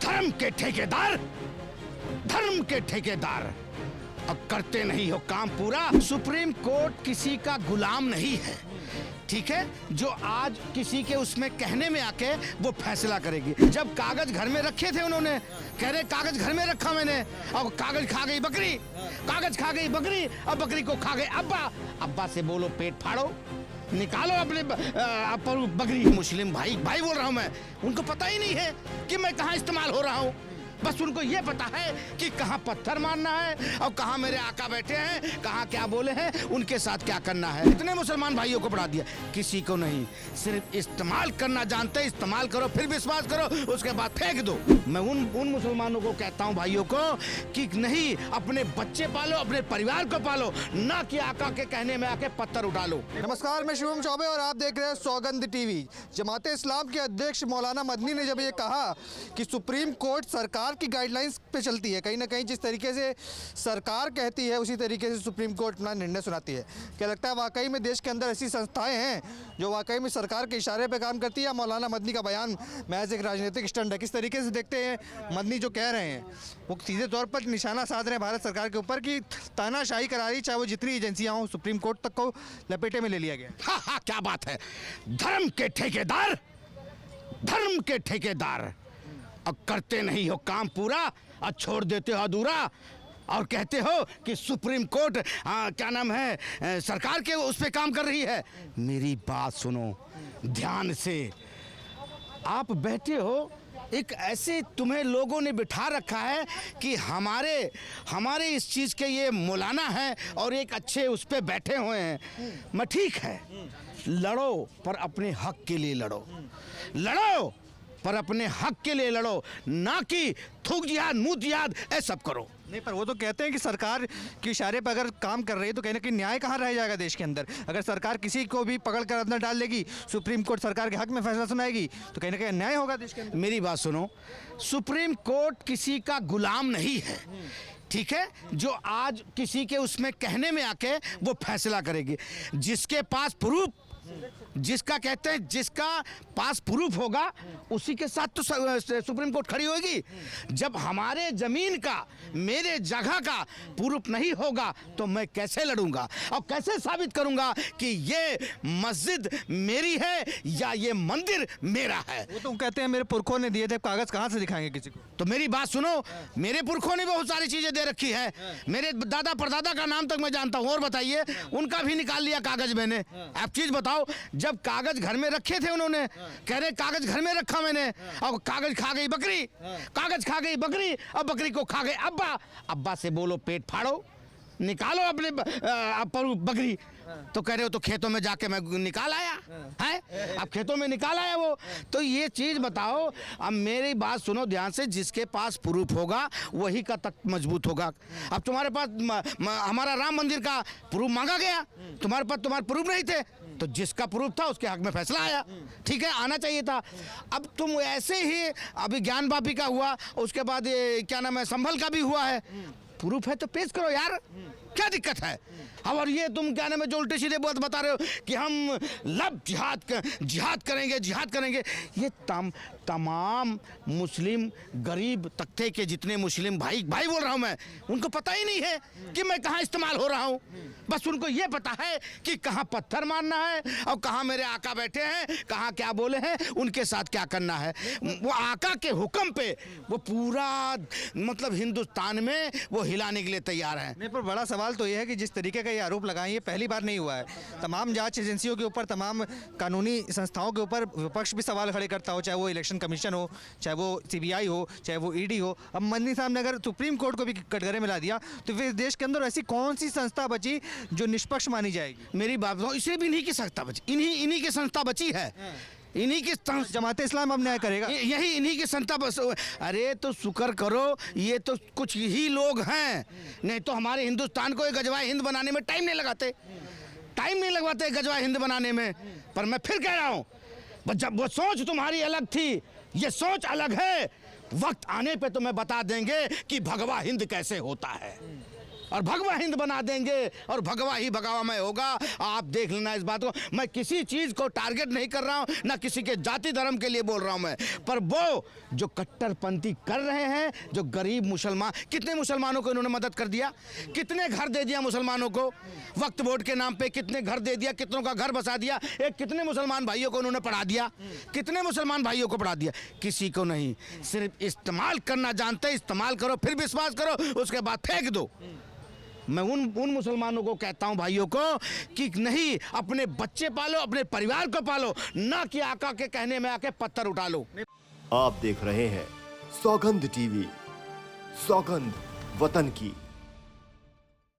धर्म के ठेकेदार, धर्म के ठेकेदार, अब करते नहीं हो काम पूरा। सुप्रीम कोर्ट किसी का गुलाम नहीं है, ठीक है, जो आज किसी के उसमें कहने में आके वो फैसला करेगी। जब कागज घर में रखे थे उन्होंने, कह रहे कागज घर में रखा मैंने, और कागज खा गई बकरी, कागज खा गई बकरी, अब बकरी को खा गए अब्बा। अब्बा से बोलो पेट फाड़ो, निकालो अपने बकरी। मुस्लिम भाई भाई बोल रहा हूं मैं, उनको पता ही नहीं है कि मैं कहां इस्तेमाल हो रहा हूं। बस उनको ये पता है कि कहां पत्थर मारना है और कहां मेरे आका बैठे हैं, कहां क्या बोले हैं, उनके साथ क्या करना है। इतने मुसलमान भाइयों को पढ़ा दिया, किसी को नहीं, सिर्फ इस्तेमाल करना जानते हैं। इस्तेमाल करो, फिर विश्वास करो, उसके बाद फेंक दो। मैं उन मुसलमानों को कहता हूं भाइयों को कि नहीं, अपने बच्चे पालो, अपने परिवार को पालो, ना कि आका के कहने में आके पत्थर उठा लो। नमस्कार, मैं शुभम चौबे और आप देख रहे हैं सौगंध टीवी। जमाते इस्लाम के अध्यक्ष मौलाना मदनी ने जब ये कहा कि सुप्रीम कोर्ट सरकार की गाइडलाइंस पे चलती है, कहीं ना कहीं जिस तरीके से सरकार कहती है उसी तरीके से सुप्रीम कोर्ट अपना निर्णय सुनाती है, क्या लगता है वाकई में देश के अंदर ऐसी संस्थाएं हैं जो वाकई में सरकार के इशारे पे काम करती है, या मौलाना मदनी का बयान महज एक राजनीतिक स्टंट है? किस तरीके से देखते हैं मदनी जो कह रहे हैं, वो सीधे तौर पर निशाना साध रहे हैं भारत सरकार के ऊपर कि तानाशाही करा रही, चाहे वो जितनी एजेंसियां हों, सुप्रीम कोर्ट तक को लपेटे में ले लिया गया। हाँ हाँ, क्या बात है। धर्म के ठेकेदार, धर्म के ठेकेदार, अब करते नहीं हो काम पूरा और छोड़ देते हो अधूरा, और कहते हो कि सुप्रीम कोर्ट क्या नाम है, सरकार के उस पे काम कर रही है। मेरी बात सुनो ध्यान से। आप बैठे हो, एक ऐसे तुम्हें लोगों ने बिठा रखा है कि हमारे इस चीज़ के ये मौलाना हैं और एक अच्छे उस पे बैठे हुए हैं। मैं ठीक है, लड़ो पर अपने हक के लिए लड़ो, लड़ो पर अपने हक के लिए लड़ो, ना कि थूक जिहाद, मुंह जिहाद, ऐसा सब करो। नहीं, पर वो तो कहते हैं कि सरकार के इशारे पर अगर काम कर रही है तो कहीं ना कहीं न्याय कहाँ रह जाएगा देश के अंदर। अगर सरकार किसी को भी पकड़ कर अंदर डाल लेगी, सुप्रीम कोर्ट सरकार के हक में फैसला सुनाएगी, तो कहीं ना कहीं अन्याय होगा देश के अंदर। मेरी बात सुनो, सुप्रीम कोर्ट किसी का गुलाम नहीं है, ठीक है, जो आज किसी के उसमें कहने में आके वो फैसला करेगी। जिसके पास प्रूफ, जिसका कहते हैं जिसका पास प्रूफ होगा उसी के साथ तो सुप्रीम कोर्ट खड़ी होगी। जब हमारे जमीन का, मेरे जगह का प्रूफ नहीं होगा तो मैं कैसे लड़ूंगा और कैसे साबित करूंगा कि ये मस्जिद मेरी है या ये मंदिर मेरा है। वो तो कहते हैं मेरे पुरखों ने दिए थे, कागज कहाँ से दिखाएंगे किसी को? तो मेरी बात सुनो, मेरे पुरखों ने बहुत सारी चीजें दे रखी है, मेरे दादा परदादा का नाम तक मैं जानता हूँ, और बताइए, उनका भी निकाल लिया कागज मैंने। आप चीज बताओ, जब कागज घर में रखे थे उन्होंने, कह रहे कागज घर में रखा मैंने, और कागज खा गई बकरी, कागज खा गई बकरी, अब बकरी को खा गए अब्बा। अब्बा से बोलो पेट फाड़ो, निकालो अपने बकरी। तो कह रहे हो तो खेतों में जाके मैं निकाल आया है, अब खेतों में निकाल आया वो। तो ये चीज बताओ, अब मेरी बात सुनो ध्यान से, जिसके पास प्रूफ होगा वही का तक मजबूत होगा। अब तुम्हारे पास हमारा राम मंदिर का प्रूफ मांगा गया, तुम्हारे पास तुम्हारे प्रूफ नहीं थे, तो जिसका प्रूफ था उसके हक में फैसला आया, ठीक है, आना चाहिए था। अब तुम ऐसे ही, अभी ज्ञान बापी का हुआ, उसके बाद ये क्या नाम है, संभल का भी हुआ है, प्रूफ है तो पेश करो यार, क्या दिक्कत है। और ये तुम क्या नाम है जो उल्टे सीधे बात बता रहे हो कि हम जिहाद करेंगे, ये तमाम मुस्लिम गरीब तबके के जितने मुस्लिम भाई बोल रहा हूं मैं, उनको पता ही नहीं है कि मैं कहां इस्तेमाल हो रहा हूं। बस उनको ये पता है कि कहां पत्थर मारना है और कहां मेरे आका बैठे हैं, कहां क्या बोले हैं, उनके साथ क्या करना है। वो आका के हुक्म पे वो पूरा मतलब हिंदुस्तान में वो हिलाने के लिए तैयार है। नहीं, पर बड़ा सवाल तो ये है कि जिस तरीके का ये आरोप लगाए, ये पहली बार नहीं हुआ है। तमाम जांच एजेंसियों के ऊपर, तमाम कानूनी संस्थाओं के ऊपर विपक्ष भी सवाल खड़े करता हो, चाहे वो इलेक्शन कमीशन हो, चाहे वो सीबीआई हो, चाहे वो ईडी हो। अब मदनी साहब ने अगर सुप्रीम कोर्ट को भी कटघरे में ला दिया तो फिर देश के अंदर ऐसी कौन सी संस्था बची जो निष्पक्ष मानी जाएगी? मेरी बात सुनो, इसे भी इन्हीं की संस्था बची, इन्हीं की संस्था बची है, इन्हीं की जमाते इस्लाम अब न्याय करेगा, यही इन्हीं की संस्था बस। अरे तो शुक्र करो, ये तो कुछ ही लोग हैं, नहीं तो हमारे हिंदुस्तान को गजवाए हिंद बनाने में टाइम नहीं लगवाते गजवाए हिंद बनाने में। पर मैं फिर कह रहा हूं, जब वो सोच तुम्हारी अलग थी, ये सोच अलग है, वक्त आने पे तुम्हें बता देंगे कि भगवा हिंद कैसे होता है। और भगवा हिंद बना देंगे और भगवा ही भगवामय होगा। आप देख लेना इस बात को। मैं किसी चीज को टारगेट नहीं कर रहा हूं, ना किसी के जाति धर्म के लिए बोल रहा हूं मैं, पर वो जो कट्टरपंथी कर रहे हैं, जो गरीब मुसलमान, कितने मुसलमानों को इन्होंने मदद कर दिया, कितने घर दे दिया मुसलमानों को वक्फ बोर्ड के नाम पे, कितने घर दे दिया, कितनों का घर बसा दिया, एक कितने मुसलमान भाइयों को उन्होंने पढ़ा दिया, कितने मुसलमान भाइयों को पढ़ा दिया। किसी को नहीं, सिर्फ इस्तेमाल करना जानते हैं। इस्तेमाल करो, फिर विश्वास करो, उसके बाद फेंक दो। मैं उन मुसलमानों को कहता हूं भाइयों को कि नहीं, अपने बच्चे पालो, अपने परिवार को पालो, ना कि आका के कहने में आके पत्थर उठा लो। आप देख रहे हैं सौगंध टीवी, सौगंध वतन की।